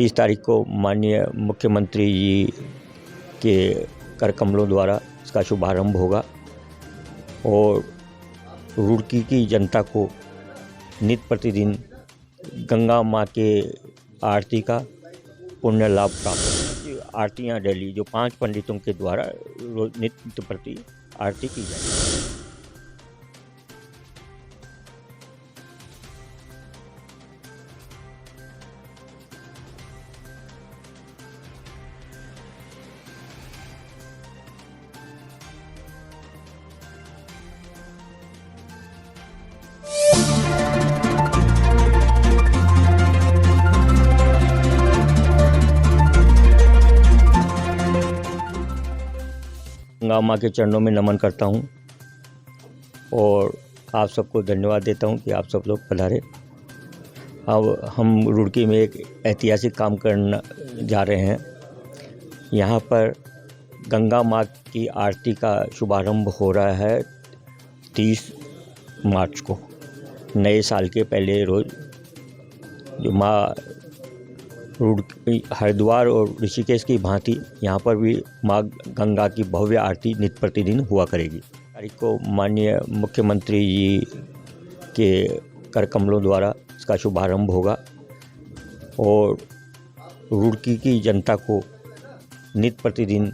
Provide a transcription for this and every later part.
30 तारीख को माननीय मुख्यमंत्री जी के कर कमलों द्वारा इसका शुभारंभ होगा और रुड़की की जनता को नित्य प्रतिदिन गंगा माँ के आरती का पुण्य लाभ प्राप्त होगा। आरतियाँ डेली जो 5 पंडितों के द्वारा नित्य प्रति आरती की जाएगी। गंगा माँ के चरणों में नमन करता हूँ और आप सबको धन्यवाद देता हूँ कि आप सब लोग पधारे। अब हम रुड़की में एक ऐतिहासिक काम करना जा रहे हैं। यहाँ पर गंगा माँ की आरती का शुभारंभ हो रहा है 30 मार्च को, नए साल के पहले रोज़। जो माँ हरिद्वार और ऋषिकेश की भांति यहाँ पर भी माँ गंगा की भव्य आरती नित्य प्रतिदिन हुआ करेगी। तारीख को माननीय मुख्यमंत्री जी के कर कमलों द्वारा इसका शुभारंभ होगा और रुड़की की जनता को नित्य प्रतिदिन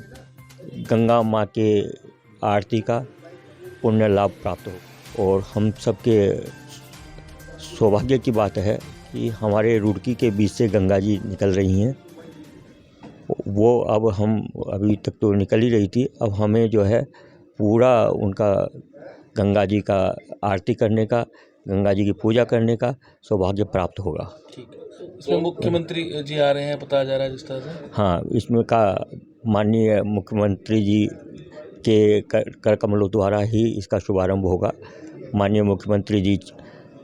गंगा माँ के आरती का पुण्य लाभ प्राप्त हो। और हम सबके सौभाग्य की बात है कि हमारे रुड़की के बीच से गंगा जी निकल रही हैं। वो अब हम अभी तक तो निकल ही रही थी, अब हमें जो है पूरा उनका गंगा जी का आरती करने का, गंगा जी की पूजा करने का सौभाग्य प्राप्त होगा। ठीक है। इसमें मुख्यमंत्री जी आ रहे हैं, बताया जा रहा है जिस तरह से। हाँ, इसमें का माननीय मुख्यमंत्री जी के कर कमलों द्वारा ही इसका शुभारंभ होगा। माननीय मुख्यमंत्री जी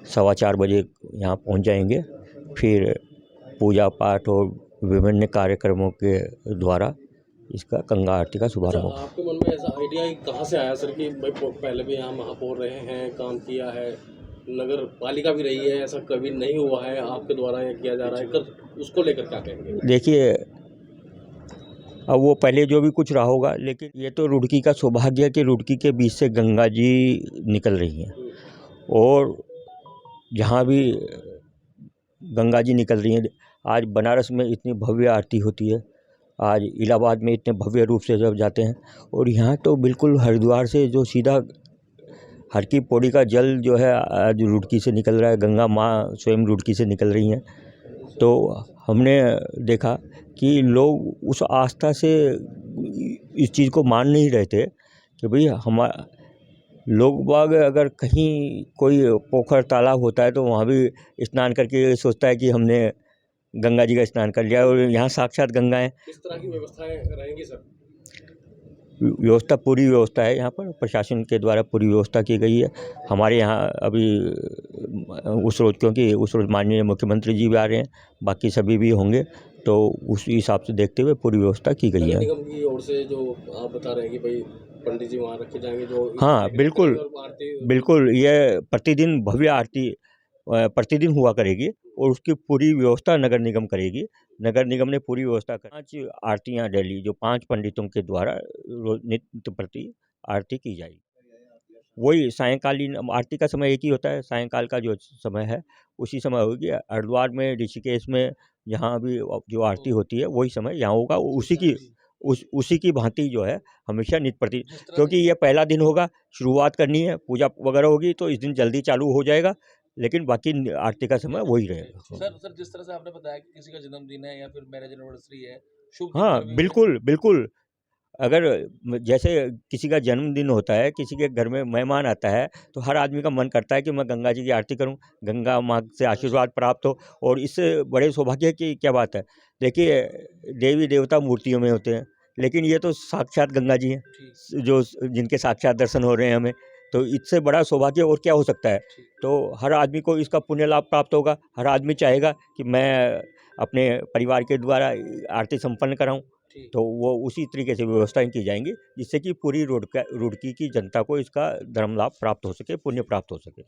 4:15 बजे यहाँ पहुँच जाएंगे। फिर पूजा पाठ और विभिन्न कार्यक्रमों के द्वारा इसका गंगा आरती का शुभारंभ होगा। आपके मन में ऐसा आइडिया कहाँ से आया सर कि भाई पहले भी यहाँ महापौर रहे हैं, काम किया है, नगर पालिका भी रही है, ऐसा कभी नहीं हुआ है, आपके द्वारा यह किया जा रहा है, उसको लेकर क्या कहेंगे? देखिए, अब वो पहले जो भी कुछ रहा होगा, लेकिन ये तो रुड़की का सौभाग्य है कि रुड़की के बीच से गंगा जी निकल रही हैं और जहाँ भी गंगा जी निकल रही हैं, आज बनारस में इतनी भव्य आरती होती है, आज इलाहाबाद में इतने भव्य रूप से जब जाते हैं, और यहाँ तो बिल्कुल हरिद्वार से जो सीधा हर की पौड़ी का जल जो है आज रुड़की से निकल रहा है। गंगा माँ स्वयं रुड़की से निकल रही हैं। तो हमने देखा कि लोग उस आस्था से इस चीज़ को मान नहीं रहे थे कि भाई लोग बाग अगर कहीं कोई पोखर तालाब होता है तो वहाँ भी स्नान करके सोचता है कि हमने गंगा जी का स्नान कर लिया, और यहाँ साक्षात गंगा है। किस तरह की व्यवस्थाएं रहेंगी सर? व्यवस्था, पूरी व्यवस्था है यहाँ पर, प्रशासन के द्वारा पूरी व्यवस्था की गई है। हमारे यहाँ अभी उस रोज़, क्योंकि उस रोज़ माननीय मुख्यमंत्री जी भी आ रहे हैं, बाकी सभी भी होंगे, तो उस हिसाब से देखते हुए पूरी व्यवस्था की गई है। निगम की ओर से जो आप बता रहे हैं कि भाई पंडित जी वहाँ रखे जाएंगे, जो हाँ बिल्कुल बिल्कुल, ये प्रतिदिन भव्य आरती प्रतिदिन हुआ करेगी और उसकी पूरी व्यवस्था नगर निगम करेगी। नगर निगम ने पूरी व्यवस्था कर 5 आरतियाँ डेली जो 5 पंडितों के द्वारा नित्य प्रति आरती की जाएगी। वही सायंकालीन आरती का समय एक ही होता है, सायंकाल का जो समय है उसी समय होगी। हरिद्वार में, ऋषिकेश में जहाँ भी जो आरती होती है वही समय यहाँ होगा। उसी की भांति जो है हमेशा नित्य प्रति, क्योंकि ये पहला दिन होगा, शुरुआत करनी है, पूजा वगैरह होगी तो इस दिन जल्दी चालू हो जाएगा, लेकिन बाकी आरती का समय वही रहेगा। सर जिस तरह से आपने बताया कि किसी का जन्मदिन है या फिर मैरिज एनिवर्सरी है, शुभ, हाँ बिल्कुल बिल्कुल, अगर जैसे किसी का जन्मदिन होता है, किसी के घर में मेहमान आता है, तो हर आदमी का मन करता है कि मैं गंगा जी की आरती करूं, गंगा माँ से आशीर्वाद प्राप्त हो, और इससे बड़े सौभाग्य की क्या बात है। देखिए, देवी देवता मूर्तियों में होते हैं, लेकिन ये तो साक्षात गंगा जी हैं, जो जिनके साक्षात दर्शन हो रहे हैं हमें, तो इससे बड़ा सौभाग्य और क्या हो सकता है। तो हर आदमी को इसका पुण्य लाभ प्राप्त होगा। हर आदमी चाहेगा कि मैं अपने परिवार के द्वारा आरती संपन्न कराऊं, तो वो उसी तरीके से व्यवस्थाएं की जाएंगी जिससे कि पूरी रुड़की की जनता को इसका धर्म लाभ प्राप्त हो सके, पुण्य प्राप्त हो सके।